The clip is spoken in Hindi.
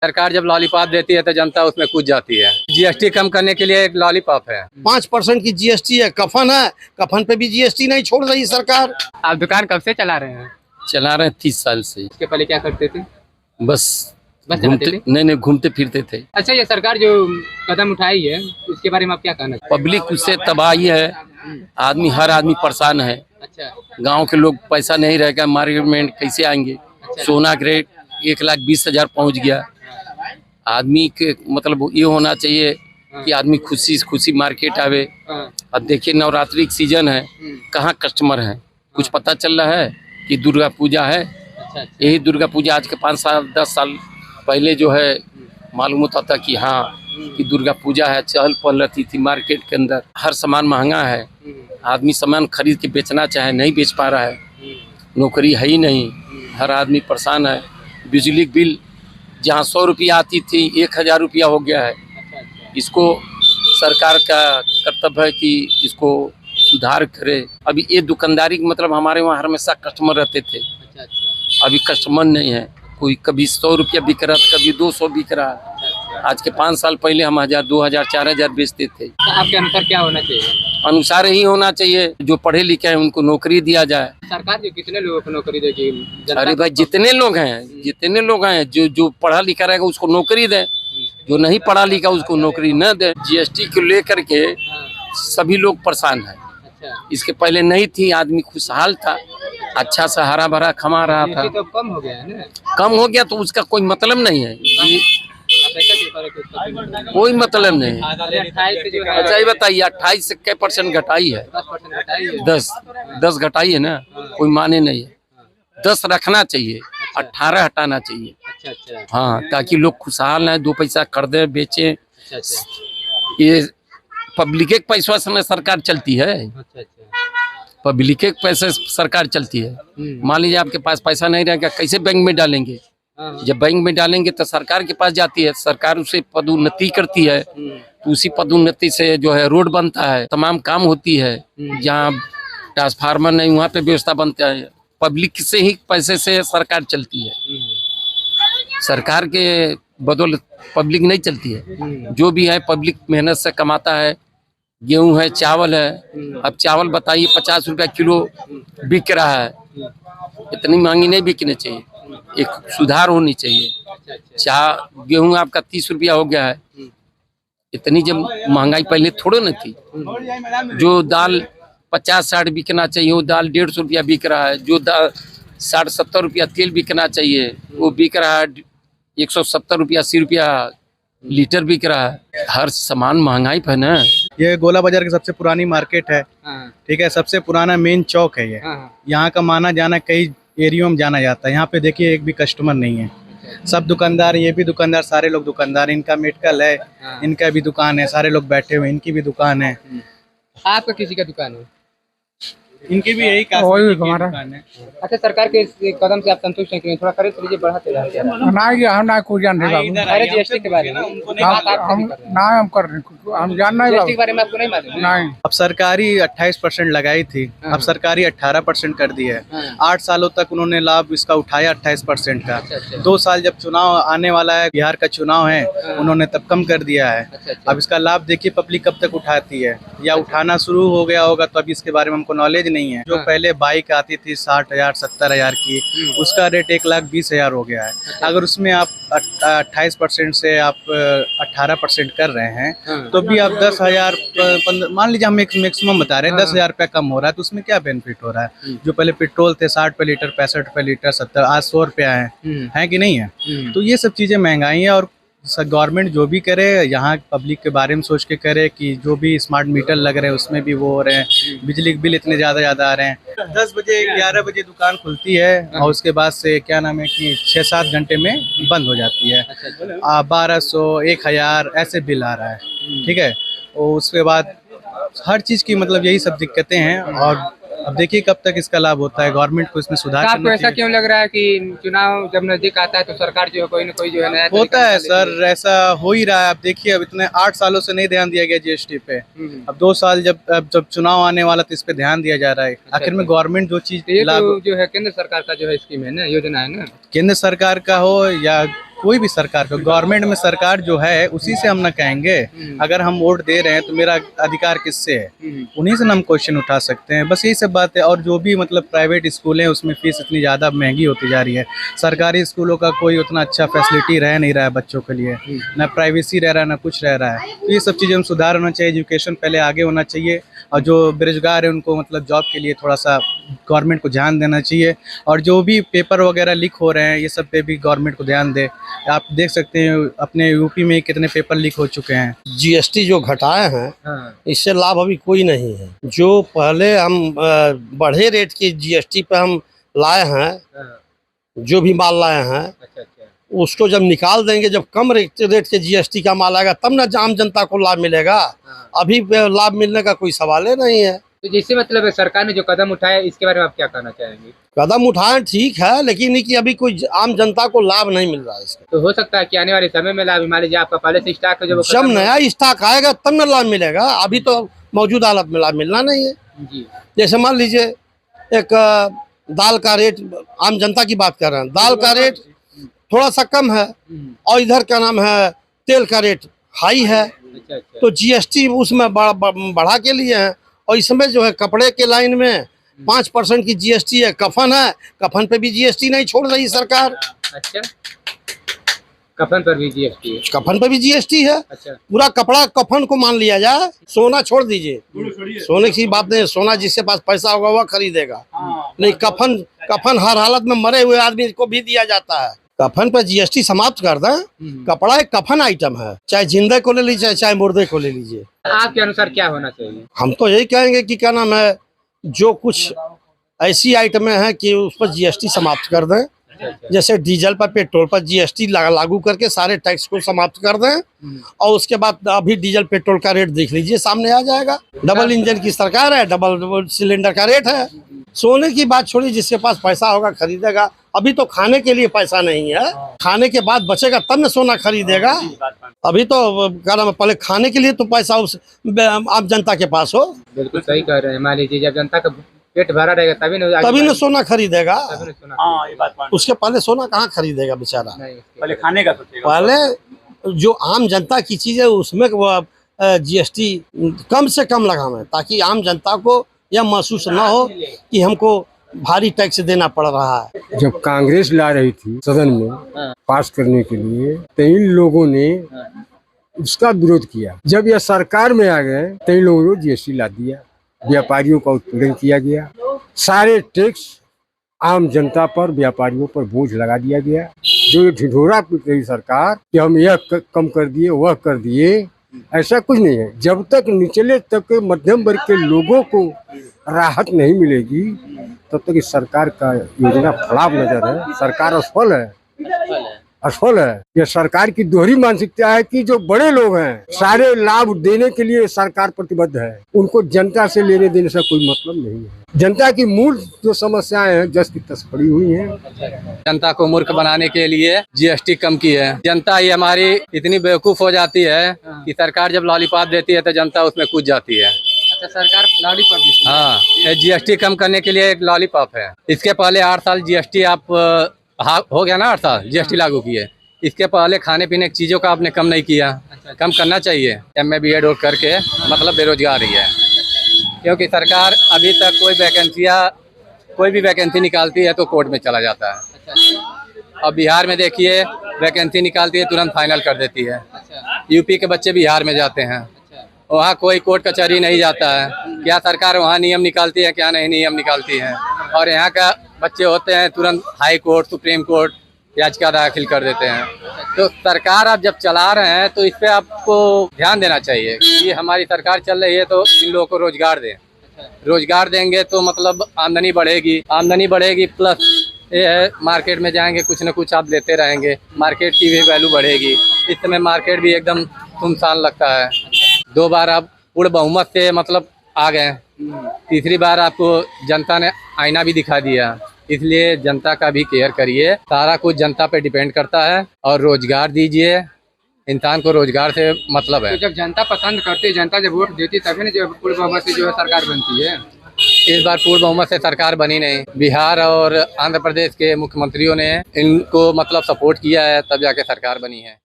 सरकार जब लॉलीपॉप देती है तो जनता उसमें कूद जाती है। जीएसटी कम करने के लिए एक लॉलीपॉप है। 5% की जीएसटी है। कफन पे भी जीएसटी नहीं छोड़ रही सरकार। आप दुकान कब से चला रहे हैं? चला रहे हैं 30 साल से। इसके पहले क्या करते थे? बस चलाते थे? नहीं घूमते फिरते थे। अच्छा, ये सरकार जो कदम उठाई है इसके बारे में आप क्या कहना? पब्लिक उससे तबाही है, हर आदमी परेशान है। अच्छा, गांव के लोग पैसा नहीं रहेगा, मार्केट में कैसे आएंगे? सोना का रेट 1,20,000 पहुंच गया। आदमी के मतलब ये होना चाहिए कि आदमी खुशी खुशी मार्केट आवे। अब देखिए नवरात्रि का सीजन है, कहाँ कस्टमर है? कुछ पता चल रहा है कि दुर्गा पूजा है। यही दुर्गा पूजा आज के 5 साल 10 साल पहले जो है मालूम होता था कि हाँ कि दुर्गा पूजा है, चहल पहल रहती थी मार्केट के अंदर। हर सामान महंगा है, आदमी सामान खरीद के बेचना चाहे नहीं बेच पा रहा है, नौकरी है ही नहीं, हर आदमी परेशान है। बिजली बिल जहाँ 100 रुपया आती थी 1,000 रुपया हो गया है। इसको सरकार का कर्तव्य है कि इसको सुधार करे। अभी ये दुकानदारी मतलब हमारे वहाँ हमेशा कस्टमर रहते थे, अभी कस्टमर नहीं है। कोई कभी 100 रुपया बिक रहा था, कभी 200 बिक रहा है। आज के 5 साल पहले हम 1,000 2,000 4,000 बेचते थे। तो आपके अनुसार क्या होना चाहिए? अनुसार ही होना चाहिए, जो पढ़े लिखे हैं उनको नौकरी दिया जाए। सरकार जो कितने लोगों को नौकरी देगी? अरे भाई जितने लोग हैं जो पढ़ा लिखा रहेगा उसको नौकरी दे, जो नहीं पढ़ा लिखा उसको नौकरी न दे। जीएसटी को लेकर के सभी लोग परेशान हैं। इसके पहले नहीं थी, आदमी खुशहाल था, अच्छा सा हरा भरा कमा रहा था। तो कम हो गया है ना? कम हो गया तो उसका कोई मतलब नहीं है, कोई मतलब नहीं। 28 से जो है अच्छा ये बताइए 28 से क्या % घटाई है? 10% घटाई है। 10 घटाई है ना, कोई माने नहीं है। 10 रखना चाहिए, 18 हटाना चाहिए। अच्छा। हाँ, ताकि लोग खुशहाल हैं, 2 पैसा खरीदे बेचे। अच्छा। ये पब्लिक के पैसा से सरकार चलती है, पब्लिक के पैसे सरकार चलती है। मान लीजिए आपके पास पैसा नहीं रहेगा, कैसे बैंक में डालेंगे? जब बैंक में डालेंगे तो सरकार के पास जाती है, सरकार उसे पदोन्नति करती है, तो उसी पदोन्नति से जो है रोड बनता है, तमाम काम होती है। जहाँ ट्रांसफार्मर नहीं वहाँ पे व्यवस्था बनता है। पब्लिक से ही पैसे से सरकार चलती है, सरकार के बदौलत पब्लिक नहीं चलती है। जो भी है पब्लिक मेहनत से कमाता है। गेहूं है, चावल है। अब चावल बताइए 50 रुपया किलो बिक रहा है, इतनी महंगी नहीं बिकनी चाहिए, एक सुधार होनी चाहिए। गेहूं आपका 30 रुपया हो गया है, इतनी जब महंगाई पहले थोड़े न थी। जो दाल 50-60 बिकना चाहिए वो दाल 150 रुपया बिक रहा है। जो दाल 60-70 रुपया तेल बिकना चाहिए वो बिक रहा है 170 रुपया 80 रुपया लीटर बिक रहा है। हर सामान महंगाई पे ना। ये गोला बाजार की सबसे पुरानी मार्केट है, ठीक है, सबसे पुराना मेन चौक है ये। यहाँ का माना जाना कई एरियो में जाना जाता है। यहाँ पे देखिए एक भी कस्टमर नहीं है, सब दुकानदार, ये भी दुकानदार, सारे लोग दुकानदार। इनका मेडिकल है, इनका भी दुकान है, सारे लोग बैठे हुए, इनकी भी दुकान है। आपका किसी का दुकान है? इनकी भी यही दुकान है। अच्छा, सरकार के इस कदम से आप संतुष्ट हैं कि नहीं? थोड़ा करे तो लीजिए, बढ़ाते रहते हैं। हम ना कुछ जानते अरे जीएसटी के बारे में हम कर रहे, हम जानना जीएसटी के बारे में आपको नहीं मालूम? नहीं। अब सरकारी 28% लगाई थी, अब सरकारी 18% कर दी है। 8 सालों तक उन्होंने लाभ इसका उठाया 28% का। 2 साल जब चुनाव आने वाला है, बिहार का चुनाव है, उन्होंने तब कम कर दिया है। अब इसका लाभ देखिए पब्लिक कब तक उठाती है, या उठाना शुरू हो गया होगा तो अभी इसके बारे में हमको नॉलेज नहीं है। जो पहले बाइक आती थी 60,000 70,000 की, उसका रेट 1,20,000 हो गया है। अगर उसमें आप 28% से आप 18% कर रहे हैं तो भी आप 10,000 मान लीजिए, हम मैक्सिमम बता रहे हैं, 10,000 रुपया कम हो रहा है, तो उसमें क्या बेनिफिट हो रहा है? जो पहले पेट्रोल थे 60 रुपये लीटर, 65 रुपये लीटर, 70, आज 100 रुपया है कि नहीं है? तो ये सब चीज़ें महंगाई है। और गवर्नमेंट जो भी करे यहाँ पब्लिक के बारे में सोच के करे कि जो भी स्मार्ट मीटर लग रहे हैं उसमें भी वो हो रहे हैं, बिजली के बिल इतने ज़्यादा आ रहे हैं। 10 बजे 11 बजे दुकान खुलती है और उसके बाद से क्या नाम है कि 6-7 घंटे में बंद हो जाती है। 1200 1000 ऐसे बिल आ रहा है, ठीक है। और उसके बाद हर चीज़ की मतलब यही सब दिक्कतें हैं। और अब देखिए कब तक इसका लाभ होता है, गवर्नमेंट को इसमें सुधार करना आपको ऐसा क्यों लग रहा है कि चुनाव जब नजदीक आता है तो सरकार जो है कोई न कोई जो है नया होता है? सर ऐसा हो ही रहा है। अब देखिए अब इतने 8 सालों से नहीं ध्यान दिया गया जीएसटी पे, अब 2 साल जब चुनाव आने वाला तो इस पे ध्यान दिया जा रहा है। आखिर में गवर्नमेंट जो चीज तो जो है केंद्र सरकार का जो है स्कीम है ना, योजना है ना, केंद्र सरकार का हो या कोई भी सरकार को, गवर्नमेंट में सरकार जो है उसी से हम ना कहेंगे। अगर हम वोट दे रहे हैं तो मेरा अधिकार किससे है, उन्हीं से ना हम क्वेश्चन उठा सकते हैं। बस यही सब बात है। और जो भी मतलब प्राइवेट स्कूल हैं उसमें फीस इतनी ज़्यादा महंगी होती जा रही है। सरकारी स्कूलों का कोई उतना अच्छा फैसिलिटी रह नहीं रहा है बच्चों के लिए, ना प्राइवेसी रह रहा है ना कुछ रह रहा है। तो ये सब चीज़ें हम सुधार होना चाहिए। एजुकेशन पहले आगे होना चाहिए, और जो बेरोजगार है उनको मतलब जॉब के लिए थोड़ा सा गवर्नमेंट को ध्यान देना चाहिए। और जो भी पेपर वगैरह लीक हो रहे हैं ये सब पे भी गवर्नमेंट को ध्यान दे। आप देख सकते हैं अपने यूपी में कितने पेपर लीक हो चुके हैं। जीएसटी जो घटाए हैं इससे लाभ अभी कोई नहीं है। जो पहले हम बढ़े रेट की जीएसटी पे हम लाए हैं, जो भी माल लाए हैं उसको जब निकाल देंगे, जब कम रेट के जीएसटी का माल आएगा तब ना आम जनता को लाभ मिलेगा। अभी लाभ मिलने का कोई सवाल ही नहीं है। तो जिससे मतलब सरकार ने जो कदम उठाया इसके बारे में आप क्या कहना चाहेंगे? कदम उठाएं ठीक है, लेकिन ये कि अभी कोई आम जनता को लाभ नहीं मिल रहा है इसका। तो हो सकता है कि आने वाले समय में लाभ, मान लीजिए आपका पहले से स्टॉक है जो जब नया स्टॉक आएगा तब ना लाभ मिलेगा। अभी तो मौजूदा हालत में लाभ मिलना नहीं है जी। जैसे मान लीजिए एक दाल का रेट, आम जनता की बात कर रहे हैं, दाल का रेट थोड़ा सा कम है और इधर क्या नाम है तेल का रेट हाई है। अच्छा। तो जीएसटी उसमें बढ़ा के लिए है। और इसमें जो है कपड़े के लाइन में 5% की जीएसटी है। कफन है, कफन पे भी जीएसटी नहीं छोड़ रही सरकार। अच्छा, कफन पर भी जीएसटी है? कफन पे भी जीएसटी है। अच्छा। पूरा कपड़ा कफन को मान लिया जाए, सोना छोड़ दीजिए, सोने की बात नहीं। सोना जिसके पास पैसा होगा वह खरीदेगा, नहीं कफन हर हालत में मरे हुए आदमी को भी दिया जाता है। कफन पर जीएसटी समाप्त कर दें। कपड़ा एक कफन आइटम है, चाहे जिंदे को ले लीजिए चाहे मुर्दे को ले लीजिए। आपके अनुसार क्या होना चाहिए? हम तो यही कहेंगे कि क्या नाम है, जो कुछ ऐसी आइटमें हैं कि उस पर जीएसटी समाप्त कर दें। जैसे डीजल पर, पेट्रोल पर जीएसटी लागू करके सारे टैक्स को समाप्त कर दें। और उसके बाद अभी डीजल पेट्रोल का रेट देख लीजिए, सामने आ जाएगा। डबल इंजन की सरकार है, डबल सिलेंडर का रेट है। सोने की बात छोड़ी, जिसके पास पैसा होगा खरीदेगा। अभी तो खाने के लिए पैसा नहीं है, खाने के बाद बचेगा तब न सोना खरीदेगा। अभी तो क्या नाम है, पहले खाने के लिए तो पैसा उस आम जनता के पास हो। बिल्कुल सही कह रहे हैं। मान लीजिए जब जनता का पेट भरा रहेगा तभी न सोना खरीदेगा। हाँ, ये बात उसके पहले सोना कहाँ खरीदेगा बेचारा। पहले खाने का सोचेगा। पहले जो आम जनता की चीज है उसमें जीएसटी कम से कम लगावे, ताकि आम जनता को यह महसूस न हो कि हमको भारी टैक्स देना पड़ रहा है। जब कांग्रेस ला रही थी सदन में पास करने के लिए तो इन लोगों ने उसका विरोध किया। जब यह सरकार में आ गए तो इन लोगों ने जीएसटी ला दिया, व्यापारियों का उत्पीड़न किया गया। सारे टैक्स आम जनता पर, व्यापारियों पर बोझ लगा दिया गया। जो ये ढिढोरा पीट रही सरकार कि हम यह कम कर दिए वह कर दिए, ऐसा कुछ नहीं है। जब तक निचले तक के मध्यम वर्ग के लोगों को राहत नहीं मिलेगी तब तक इस सरकार का योजना खराब नजर है। सरकार असफल है। ये सरकार की दोहरी मानसिकता है कि जो बड़े लोग हैं सारे लाभ देने के लिए सरकार प्रतिबद्ध है, उनको जनता से लेने देने से कोई मतलब नहीं है। जनता की मूल जो समस्याएं हैं जस की तस पड़ी हुई हैं। जनता को मूर्ख बनाने के लिए जीएसटी कम की है। जनता ही हमारी इतनी बेवकूफ हो जाती है कि सरकार जब लॉलीपॉप देती है तो जनता उसमें कूद जाती है। अच्छा, सरकार लॉलीपॉप देती है? हाँ, ये जीएसटी कम करने के लिए एक लॉलीपॉप है। इसके पहले 8 साल जीएसटी आप हो गया ना, 8 साल जीएसटी लागू किए। इसके पहले खाने पीने की चीजों का आपने कम नहीं किया। कम करना चाहिए। MA BEd और करके मतलब बेरोजगार ही है, क्योंकि सरकार अभी तक कोई भी वैकेंसी निकालती है तो कोर्ट में चला जाता है। अब बिहार में देखिए वैकेंसी निकालती है तुरंत फाइनल कर देती है। यूपी के बच्चे बिहार में जाते हैं, वहाँ कोई कोर्ट कचहरी नहीं जाता है। क्या सरकार वहाँ नियम निकालती है, क्या नहीं नियम निकालती है। और यहाँ का बच्चे होते हैं तुरंत हाई कोर्ट, सुप्रीम कोर्ट याचिका दाखिल कर देते हैं। तो सरकार आप जब चला रहे हैं तो इस पे आपको ध्यान देना चाहिए कि हमारी सरकार चल रही है तो इन लोगों को रोजगार दें। रोजगार देंगे तो मतलब आमदनी बढ़ेगी प्लस ये है मार्केट में जाएंगे कुछ न कुछ आप लेते रहेंगे, मार्केट की भी वैल्यू बढ़ेगी। इस समय मार्केट भी एकदम सुनसान लगता है। 2 बार आप पूर्ण बहुमत से मतलब आ गए, तीसरी बार आपको जनता ने आईना भी दिखा दिया। इसलिए जनता का भी केयर करिए। सारा कुछ जनता पे डिपेंड करता है और रोजगार दीजिए। इंसान को रोजगार से मतलब है। तो जब जनता पसंद करती है, जनता जब वोट देती तभी ना जो पूर्ण बहुमत से जो है सरकार बनती है। इस बार पूर्ण बहुमत से सरकार बनी नहीं। बिहार और आंध्र प्रदेश के मुख्यमंत्रियों ने इनको मतलब सपोर्ट किया है, तब जाके सरकार बनी है।